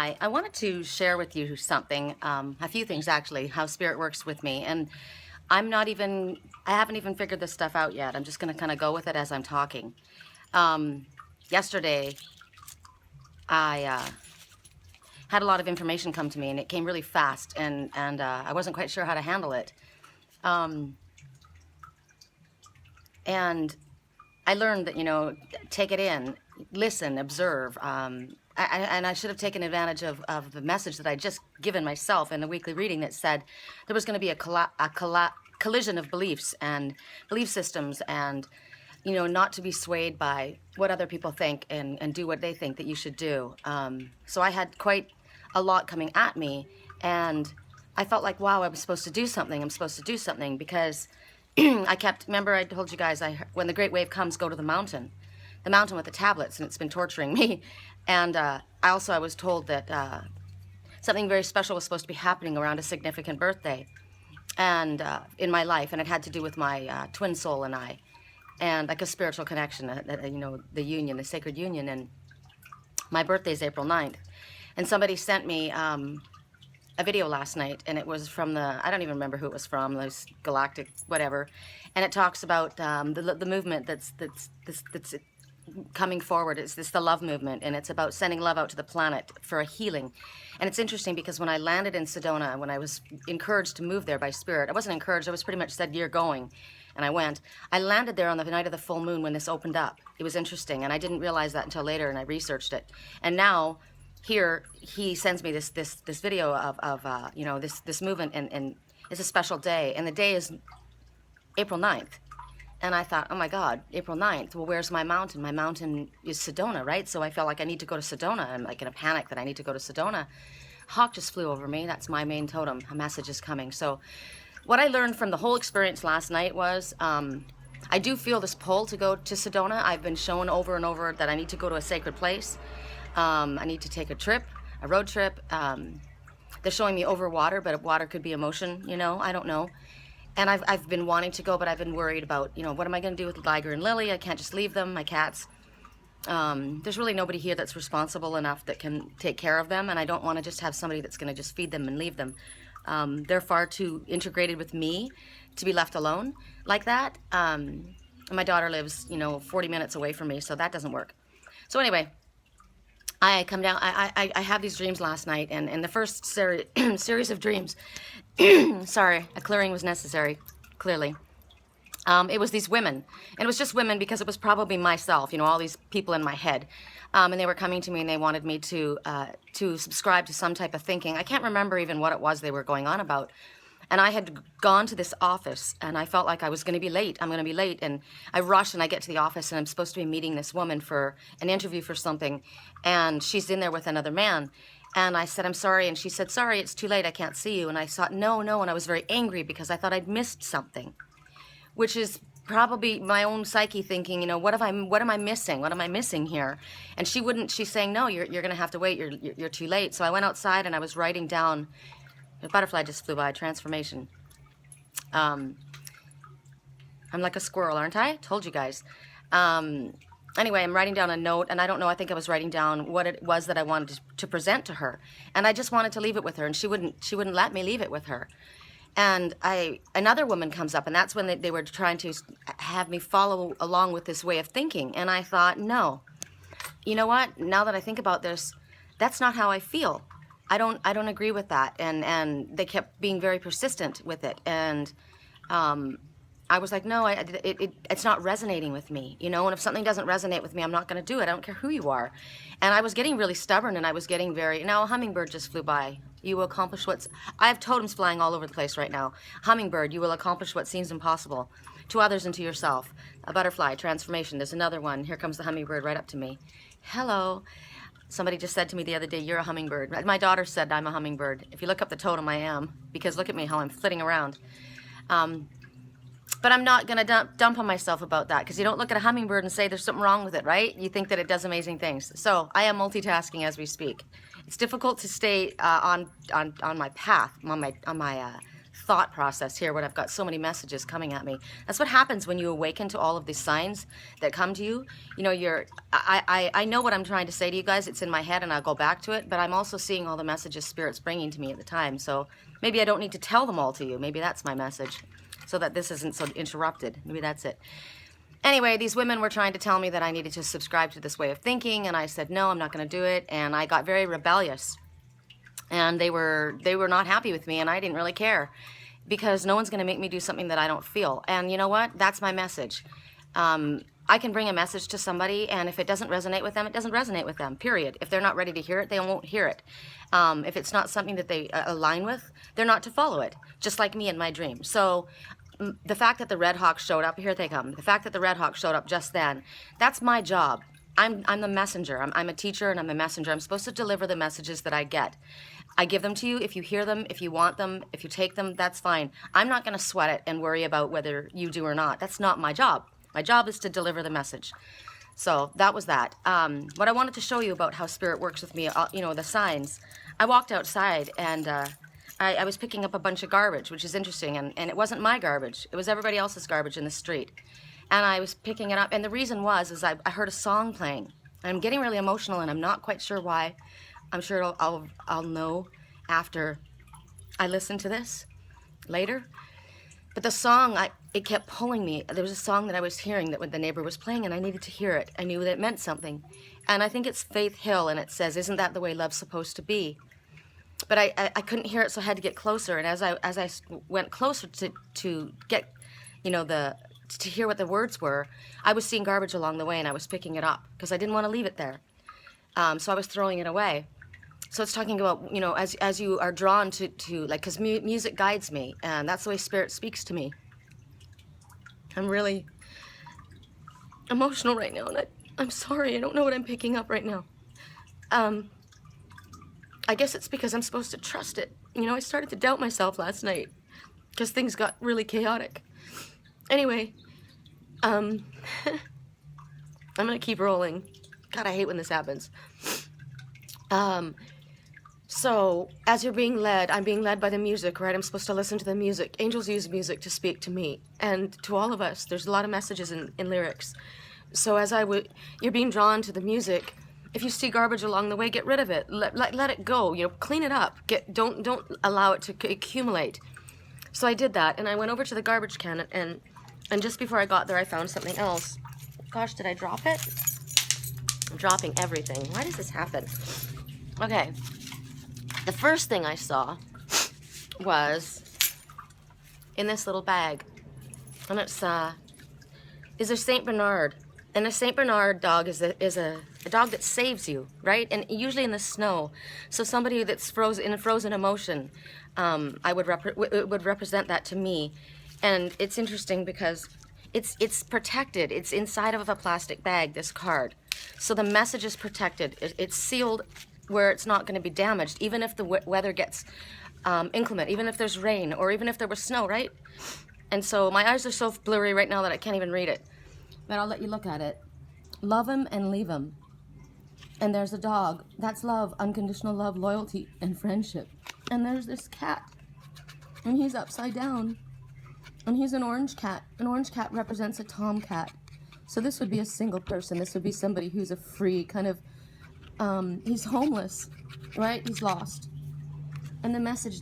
Hi, I wanted to share with you something, a few things actually, how spirit works with me. And I haven't even figured this stuff out yet. I'm just going to kind of go with it as I'm talking. Um, Yesterday, I had a lot of information come to me and it came really fast and I wasn't quite sure how to handle it. Um, and I learned that, take it in, listen, observe. And I should have taken advantage of the message that I'd just given myself in the weekly reading that said there was going to be a collision of beliefs and belief systems and, not to be swayed by what other people think and do what they think that you should do. So I had quite a lot coming at me and I felt like, wow, I was supposed to do something. I'm supposed to do something because remember I told you guys, when the great wave comes, go to the mountain with the tablets, and it's been torturing me. And I was told that something very special was supposed to be happening around a significant birthday and in my life, and it had to do with my twin soul and I, and like a spiritual connection, the union, the sacred union. And my birthday is April 9th. And somebody sent me a video last night, and it was from I don't even remember who it was from, this galactic whatever, and it talks about the movement that's coming forward. It's the love movement, and it's about sending love out to the planet for a healing. And it's interesting because when I landed in Sedona, when I was encouraged to move there by spirit, I wasn't encouraged, I was pretty much said, you're going. And I went. I landed there on the night of the full moon when this opened up. It was interesting, and I didn't realize that until later, and I researched it. And now here he sends me this video of this movement, and it's a special day, and the day is April 9th. And I thought, oh my God, April 9th. Well, where's my mountain? My mountain is Sedona, right? So I felt like I need to go to Sedona. I'm like in a panic that I need to go to Sedona. Hawk just flew over me. That's my main totem. A message is coming. So what I learned from the whole experience last night was I do feel this pull to go to Sedona. I've been shown over and over that I need to go to a sacred place. I need to take a road trip. They're showing me over water, but water could be emotion, I don't know. And I've been wanting to go, but I've been worried about, what am I going to do with Liger and Lily? I can't just leave them, my cats. There's really nobody here that's responsible enough that can take care of them, and I don't want to just have somebody that's going to just feed them and leave them. They're far too integrated with me to be left alone like that. My daughter lives, 40 minutes away from me, so that doesn't work. So anyway, I come down, I have these dreams last night, and in the first series of dreams, sorry, a clearing was necessary, clearly. It was these women, and it was just women because it was probably myself, all these people in my head. And they were coming to me and they wanted me to subscribe to some type of thinking. I can't remember even what it was they were going on about. And I had gone to this office and I felt like I was going to be late. I'm going to be late. And I rush and I get to the office and I'm supposed to be meeting this woman for an interview for something. And she's in there with another man. And I said, I'm sorry. And she said, sorry, it's too late. I can't see you. And I thought, no. And I was very angry because I thought I'd missed something, which is probably my own psyche thinking, what am I missing? What am I missing here? And she's saying, no, you're going to have to wait. You're too late. So I went outside and I was writing down. A butterfly just flew by. Transformation. I'm like a squirrel, aren't I? Told you guys. Anyway, I'm writing down a note, and I don't know, I think I was writing down what it was that I wanted to present to her. And I just wanted to leave it with her, and she wouldn't let me leave it with her. And another woman comes up, and that's when they were trying to have me follow along with this way of thinking. And I thought, no. You know what? Now that I think about this, that's not how I feel. I don't agree with that. And they kept being very persistent with it. And I was like, no, it's not resonating with me, And if something doesn't resonate with me, I'm not going to do it. I don't care who you are. And I was getting really stubborn, and I was getting now a hummingbird just flew by. You will accomplish I have totems flying all over the place right now. Hummingbird, you will accomplish what seems impossible to others and to yourself. A butterfly, transformation. There's another one. Here comes the hummingbird right up to me. Hello. Somebody just said to me the other day, you're a hummingbird. My daughter said I'm a hummingbird. If you look up the totem, I am, because look at me, how I'm flitting around. But I'm not going to dump on myself about that, because you don't look at a hummingbird and say there's something wrong with it, right? You think that it does amazing things. So I am multitasking as we speak. It's difficult to stay on my path, on my thought process here when I've got so many messages coming at me. That's what happens when you awaken to all of these signs that come to you. You know, I know what I'm trying to say to you guys. It's in my head and I'll go back to it, but I'm also seeing all the messages Spirit's bringing to me at the time. So maybe I don't need to tell them all to you. Maybe that's my message, so that this isn't so interrupted. Maybe that's it. Anyway, these women were trying to tell me that I needed to subscribe to this way of thinking, and I said, no, I'm not going to do it. And I got very rebellious. And they were not happy with me, and I didn't really care, because no one's going to make me do something that I don't feel. And you know what? That's my message. I can bring a message to somebody, and if it doesn't resonate with them, it doesn't resonate with them, period. If they're not ready to hear it, they won't hear it. If it's not something that they align with, they're not to follow it, just like me in my dream. So the fact that the Red Hawks showed up, here they come. The fact that the Red Hawks showed up just then, that's my job. I'm the messenger. I'm a teacher and I'm a messenger. I'm supposed to deliver the messages that I get. I give them to you. If you hear them, if you want them, if you take them, that's fine. I'm not going to sweat it and worry about whether you do or not. That's not my job. My job is to deliver the message. So that was that. What I wanted to show you about how Spirit works with me, you know, the signs. I walked outside and I was picking up a bunch of garbage, which is interesting, and it wasn't my garbage. It was everybody else's garbage in the street. And I was picking it up, and the reason was I heard a song playing. I'm getting really emotional, and I'm not quite sure why. I'm sure I'll know after I listen to this later. But the song, it kept pulling me. There was a song that I was hearing that when the neighbor was playing, and I needed to hear it. I knew that it meant something. And I think it's Faith Hill, and it says, "Isn't that the way love's supposed to be?" But I couldn't hear it, so I had to get closer. And as I went closer to get, you know, to hear what the words were, I was seeing garbage along the way, and I was picking it up because I didn't want to leave it there. So I was throwing it away. So it's talking about, you know, as you are drawn to like, because music guides me, and that's the way Spirit speaks to me. I'm really emotional right now, and I'm sorry. I don't know what I'm picking up right now. I guess it's because I'm supposed to trust it. You know, I started to doubt myself last night because things got really chaotic. Anyway, I'm gonna keep rolling. God, I hate when this happens. So as you're being led, I'm being led by the music, right? I'm supposed to listen to the music. Angels use music to speak to me and to all of us. There's a lot of messages in lyrics. So as you're being drawn to the music. If you see garbage along the way, get rid of it. Let it go. You know, clean it up. Don't allow it to accumulate. So I did that, and I went over to the garbage can, and just before I got there, I found something else. Gosh, did I drop it? I'm dropping everything. Why does this happen? Okay. The first thing I saw was in this little bag, and it's a Saint Bernard. And a Saint Bernard dog is a dog that saves you, right? And usually in the snow. So somebody that's in a frozen emotion, it would represent that to me. And it's interesting because it's protected. It's inside of a plastic bag, this card. So the message is protected. It's sealed where it's not going to be damaged, even if the weather gets inclement, even if there's rain, or even if there was snow, right? And so my eyes are so blurry right now that I can't even read it. But I'll let you look at it. Love him and leave him. And there's a dog. That's love, unconditional love, loyalty, and friendship. And there's this cat. And he's upside down. And he's an orange cat. An orange cat represents a tomcat. So this would be a single person. This would be somebody who's a free kind of, he's homeless, right? He's lost. And the message